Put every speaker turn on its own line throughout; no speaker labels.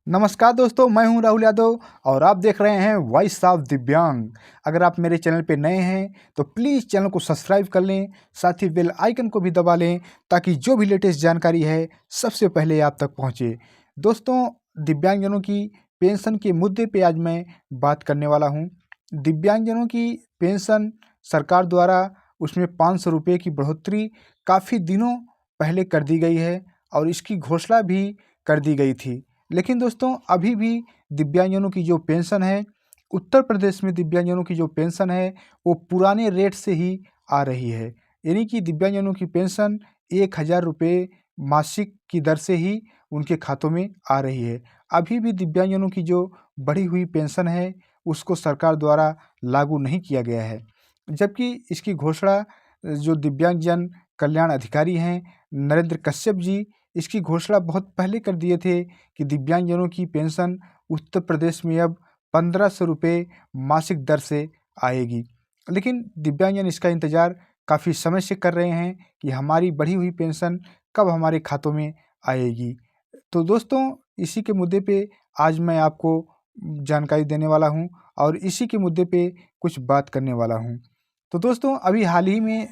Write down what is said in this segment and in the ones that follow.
नमस्कार दोस्तों, मैं हूं राहुल यादव और आप देख रहे हैं वॉइस ऑफ दिव्यांग। अगर आप मेरे चैनल पे नए हैं तो प्लीज़ चैनल को सब्सक्राइब कर लें, साथ ही बेल आइकन को भी दबा लें ताकि जो भी लेटेस्ट जानकारी है सबसे पहले आप तक पहुंचे। दोस्तों, दिव्यांगजनों की पेंशन के मुद्दे पे आज मैं बात करने वाला हूं। दिव्यांगजनों की पेंशन सरकार द्वारा उसमें 500 रुपये की बढ़ोतरी काफ़ी दिनों पहले कर दी गई है और इसकी घोषणा भी कर दी गई थी। लेकिन दोस्तों, अभी भी दिव्यांगजनों की जो पेंशन है, उत्तर प्रदेश में दिव्यांगजनों की जो पेंशन है वो पुराने रेट से ही आ रही है। यानी कि दिव्यांगजनों की पेंशन 1000 रुपये मासिक की दर से ही उनके खातों में आ रही है। अभी भी दिव्यांगजनों की जो बढ़ी हुई पेंशन है उसको सरकार द्वारा लागू नहीं किया गया है। जबकि इसकी घोषणा जो दिव्यांगजन कल्याण अधिकारी हैं नरेंद्र कश्यप जी, इसकी घोषणा बहुत पहले कर दिए थे कि दिव्यांगजनों की पेंशन उत्तर प्रदेश में अब 1500 रुपये मासिक दर से आएगी। लेकिन दिव्यांगजन इसका इंतज़ार काफ़ी समय से कर रहे हैं कि हमारी बढ़ी हुई पेंशन कब हमारे खातों में आएगी। तो दोस्तों, इसी के मुद्दे पे आज मैं आपको जानकारी देने वाला हूं और इसी के मुद्दे पे कुछ बात करने वाला हूं। तो दोस्तों, अभी हाल ही में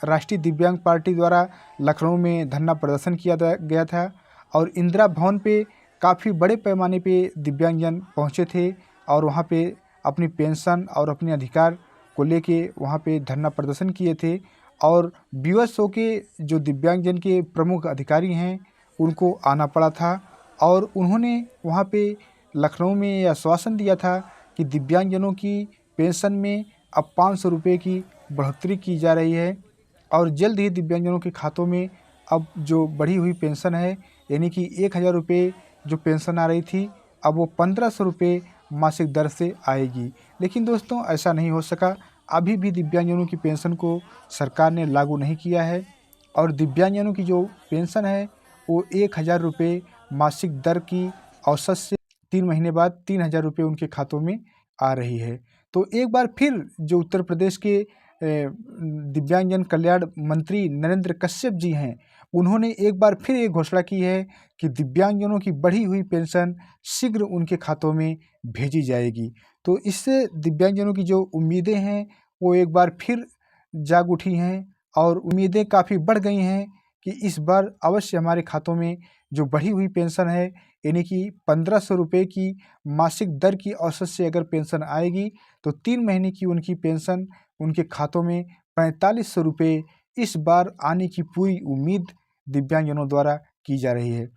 राष्ट्रीय दिव्यांग पार्टी द्वारा लखनऊ में धरना प्रदर्शन किया गया था और इंदिरा भवन पे काफ़ी बड़े पैमाने पे दिव्यांगजन पहुंचे थे और वहां पे अपनी पेंशन और अपने अधिकार को लेके वहां पे धरना प्रदर्शन किए थे। और बीएसओ के जो दिव्यांगजन के प्रमुख अधिकारी हैं उनको आना पड़ा था और उन्होंने वहां पे लखनऊ में ये आश्वासन दिया था कि दिव्यांगजनों की पेंशन में अब 500 रुपये की बढ़ोतरी की जा रही है और जल्द ही दिव्यांगजनों के खातों में अब जो बढ़ी हुई पेंशन है, यानी कि 1000 रुपये जो पेंशन आ रही थी, अब वो 1500 रुपये मासिक दर से आएगी। लेकिन दोस्तों, ऐसा नहीं हो सका। अभी भी दिव्यांगजनों की पेंशन को सरकार ने लागू नहीं किया है और दिव्यांगजनों की जो पेंशन है वो 1000 रुपये मासिक दर की औसत से 3 महीने बाद 3000 रुपये उनके खातों में आ रही है। तो एक बार फिर जो उत्तर प्रदेश के दिव्यांगजन कल्याण मंत्री नरेंद्र कश्यप जी हैं, उन्होंने एक बार फिर ये घोषणा की है कि दिव्यांगजनों की बढ़ी हुई पेंशन शीघ्र उनके खातों में भेजी जाएगी। तो इससे दिव्यांगजनों की जो उम्मीदें हैं वो एक बार फिर जाग उठी हैं और उम्मीदें काफ़ी बढ़ गई हैं कि इस बार अवश्य हमारे खातों में जो बढ़ी हुई पेंशन है, यानी कि 1500 रुपये की मासिक दर की औसत से अगर पेंशन आएगी तो 3 महीने की उनकी पेंशन उनके खातों में 4500 रुपये इस बार आने की पूरी उम्मीद दिव्यांगजनों द्वारा की जा रही है।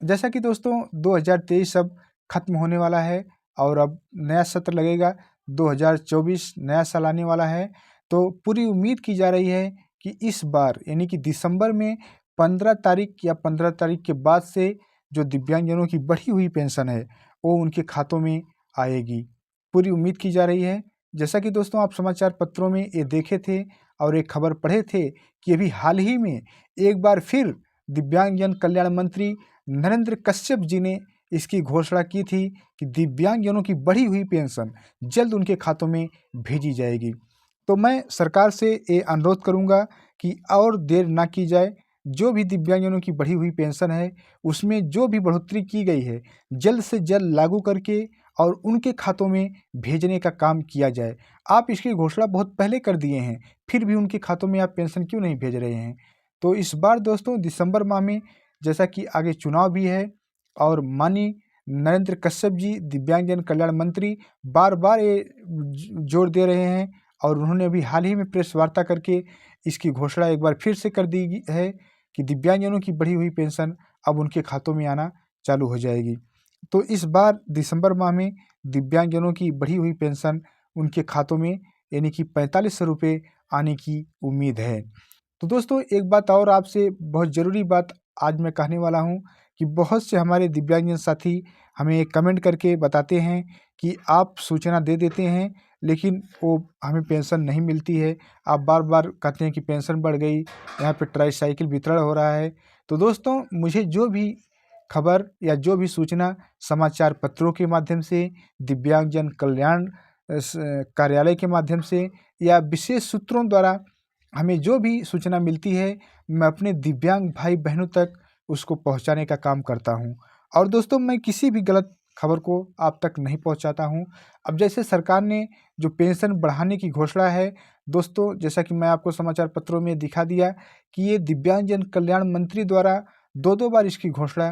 जैसा कि दोस्तों, 2023 अब खत्म होने वाला है और अब नया सत्र लगेगा। 2024 नया साल आने वाला है, तो पूरी उम्मीद की जा रही है कि इस बार यानी कि दिसंबर में 15 तारीख या 15 तारीख के बाद से जो दिव्यांगजनों की बढ़ी हुई पेंशन है वो उनके खातों में आएगी। पूरी उम्मीद की जा रही है। जैसा कि दोस्तों, आप समाचार पत्रों में ये देखे थे और एक खबर पढ़े थे कि अभी हाल ही में एक बार फिर दिव्यांगजन कल्याण मंत्री नरेंद्र कश्यप जी ने इसकी घोषणा की थी कि दिव्यांगजनों की बढ़ी हुई पेंशन जल्द उनके खातों में भेजी जाएगी। तो मैं सरकार से ये अनुरोध करूंगा कि और देर ना की जाए। जो भी दिव्यांगजनों की बढ़ी हुई पेंशन है उसमें जो भी बढ़ोतरी की गई है जल्द से जल्द लागू करके और उनके खातों में भेजने का काम किया जाए। आप इसकी घोषणा बहुत पहले कर दिए हैं, फिर भी उनके खातों में आप पेंशन क्यों नहीं भेज रहे हैं? तो इस बार दोस्तों, दिसंबर माह में जैसा कि आगे चुनाव भी है और माननीय नरेंद्र कश्यप जी दिव्यांगजन कल्याण मंत्री बार बार ये जोर दे रहे हैं और उन्होंने अभी हाल ही में प्रेस वार्ता करके इसकी घोषणा एक बार फिर से कर दी है कि दिव्यांगजनों की बढ़ी हुई पेंशन अब उनके खातों में आना चालू हो जाएगी। तो इस बार दिसंबर माह में दिव्यांगजनों की बढ़ी हुई पेंशन उनके खातों में यानी कि 4500 रुपये आने की उम्मीद है। तो दोस्तों, एक बात और आपसे बहुत ज़रूरी बात आज मैं कहने वाला हूँ कि बहुत से हमारे दिव्यांगजन साथी हमें कमेंट करके बताते हैं कि आप सूचना दे देते हैं लेकिन वो हमें पेंशन नहीं मिलती है। आप बार बार कहते हैं कि पेंशन बढ़ गई, यहाँ पे ट्राईसाइकिल वितरण हो रहा है। तो दोस्तों, मुझे जो भी खबर या जो भी सूचना समाचार पत्रों के माध्यम से, दिव्यांगजन कल्याण कार्यालय के माध्यम से या विशेष सूत्रों द्वारा हमें जो भी सूचना मिलती है, मैं अपने दिव्यांग भाई बहनों तक उसको पहुंचाने का काम करता हूं। और दोस्तों मैं किसी भी गलत खबर को आप तक नहीं पहुंचाता हूं। अब जैसे सरकार ने जो पेंशन बढ़ाने की घोषणा है दोस्तों, जैसा कि मैं आपको समाचार पत्रों में दिखा दिया कि ये दिव्यांगजन कल्याण मंत्री द्वारा 2-2 बार इसकी घोषणा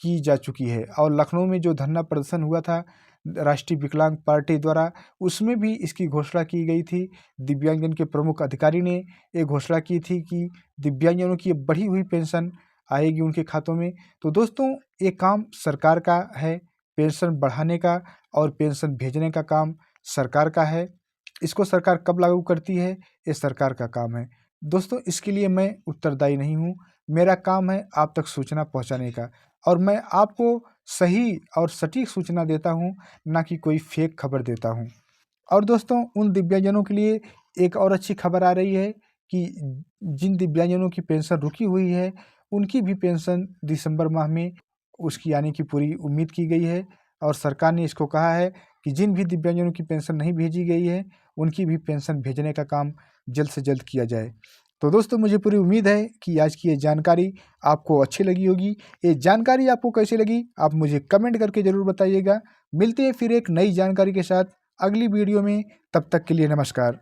की जा चुकी है। और लखनऊ में जो धरना प्रदर्शन हुआ था राष्ट्रीय विकलांग पार्टी द्वारा, उसमें भी इसकी घोषणा की गई थी। दिव्यांगजन के प्रमुख अधिकारी ने ये घोषणा की थी कि दिव्यांगजनों की बढ़ी हुई पेंशन आएगी उनके खातों में। तो दोस्तों ये काम सरकार का है, पेंशन बढ़ाने का और पेंशन भेजने का काम सरकार का है। इसको सरकार कब लागू करती है, ये सरकार का काम है दोस्तों। इसके लिए मैं उत्तरदायी नहीं हूँ। मेरा काम है आप तक सूचना पहुँचाने का, और मैं आपको सही और सटीक सूचना देता हूँ, ना कि कोई फेक खबर देता हूँ। और दोस्तों उन दिव्यांगजनों के लिए एक और अच्छी खबर आ रही है कि जिन दिव्यांगजनों की पेंशन रुकी हुई है उनकी भी पेंशन दिसंबर माह में उसकी आने की पूरी उम्मीद की गई है। और सरकार ने इसको कहा है कि जिन भी दिव्यांगजनों की पेंशन नहीं भेजी गई है उनकी भी पेंशन भेजने का काम जल्द से जल्द किया जाए। तो दोस्तों मुझे पूरी उम्मीद है कि आज की ये जानकारी आपको अच्छी लगी होगी। ये जानकारी आपको कैसी लगी आप मुझे कमेंट करके ज़रूर बताइएगा। मिलते हैं फिर एक नई जानकारी के साथ अगली वीडियो में, तब तक के लिए नमस्कार।